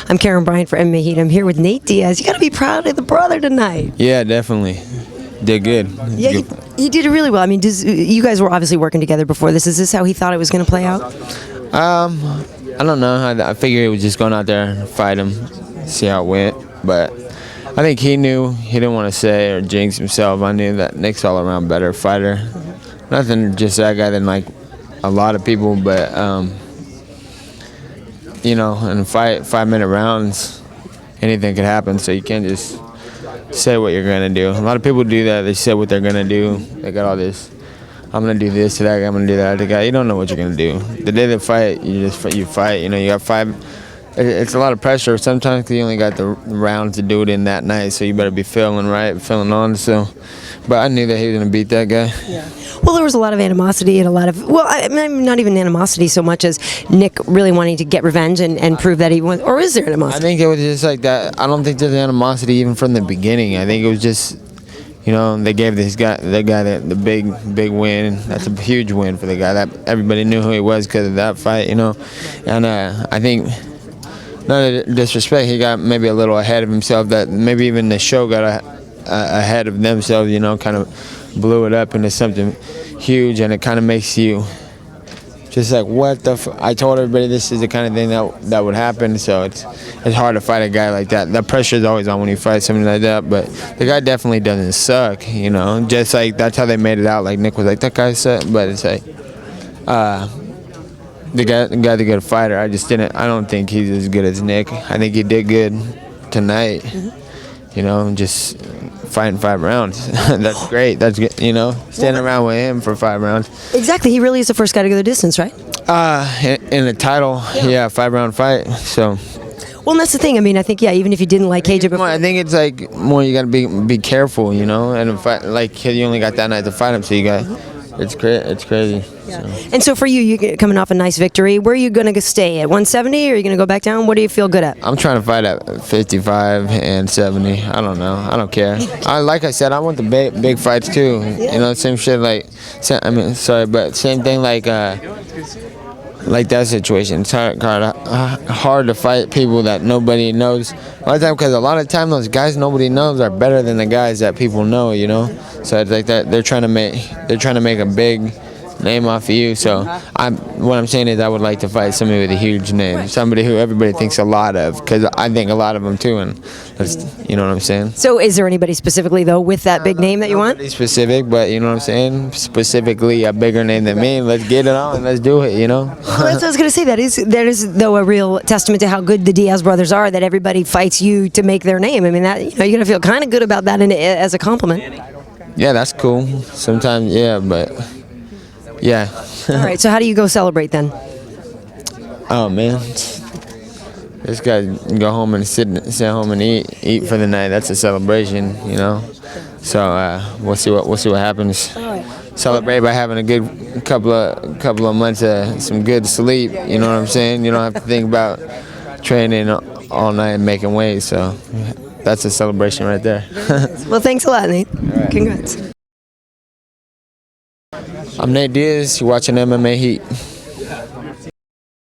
I'm Karyn Bryant for MMA H.E.A.T. I'm here with Nate Diaz. You got to be proud of the brother tonight. Yeah, definitely. Did good. Yeah, he did it really well. I mean, you guys were obviously working together before this. Is this how he thought it was going to play out? I don't know. I figured he was just going out there and fight him, see how it went. But I think he knew he didn't want to say or jinx himself. I knew that Nick's all around better fighter. Nothing just that guy than like a lot of people, but you know, in 5-minute rounds, anything could happen. So you can't just say what you're gonna do. A lot of people do that. They say what they're gonna do. They got all this. I'm gonna do this to that guy. I'm gonna do that to that guy. You don't know what you're gonna do. The day they fight, you fight. You know, you got 5. It's a lot of pressure sometimes because you only got the rounds to do it in that night. So you better be feeling right, feeling on. So, but I knew that he was gonna beat that guy. Yeah. Well, there was a lot of animosity and a lot of, well, I mean, not even animosity so much as Nick really wanting to get revenge and prove that he won. Or is there animosity? I think it was just like that. I don't think there's animosity even from the beginning. I think it was just, you know, they gave the guy the big win. That's a huge win for the guy. That everybody knew who he was because of that fight, you know. And I think, no disrespect, he got maybe a little ahead of himself. That maybe even the show got ahead of themselves, you know, kind of blew it up into something huge, and it kind of makes you just like, what the I told everybody this is the kind of thing that would happen, so it's hard to fight a guy like that. The pressure is always on when you fight something like that, but the guy definitely doesn't suck, you know. Just like that's how they made it out. Like Nick was like, that guy sucked, but it's like the guy's a good fighter. I don't think he's as good as Nick. I think he did good tonight. You know, just fighting 5 rounds. That's great. That's good. You know, standing around with him for 5 rounds. Exactly. He really is the first guy to go the distance, right? In the title, yeah, 5-round fight. So. Well, and that's the thing. I mean, I think even if you didn't like Cage before, I think it's like more you got to be careful, you know, and fight, like you only got that night to fight him, so you got. It's crazy. Yeah. So. And so for you coming off a nice victory, where are you going to stay at 170, or are you going to go back down? What do you feel good at? I'm trying to fight at 55 and 70. I don't know. I don't care. Like I said, I want the big fights too. Yeah. You know, same shit like. But same thing like that situation. It's hard to fight people that nobody knows. A lot of time, because a lot of time those guys nobody knows are better than the guys that people know. You know, so it's like that. They're trying to make a big name off of you. So what I'm saying is I would like to fight somebody with a huge name, somebody who everybody thinks a lot of, because I think a lot of them too, and that's, you know what I'm saying. So is there anybody specifically though with that big name that you want? Specific, but you know what I'm saying. Specifically a bigger name than me. Let's get it on. Let's do it. You know. Well, that's what I was gonna say. That is though a real testament to how good the Diaz brothers are. That everybody fights you to make their name. I mean, that, you know, you're gonna feel kind of good about that as a compliment. Yeah, that's cool. Sometimes, yeah, but. Yeah. All right. So how do you go celebrate then? Oh man, this guy can go home and sit home and eat for the night. That's a celebration, you know. So we'll see what happens. All right. Celebrate by having a good couple of months of some good sleep. You know what I'm saying? You don't have to think about training all night and making weight. So that's a celebration right there. Well, thanks a lot, Nate. Right. Congrats. I'm Nate Diaz. You're watching MMA H.E.A.T.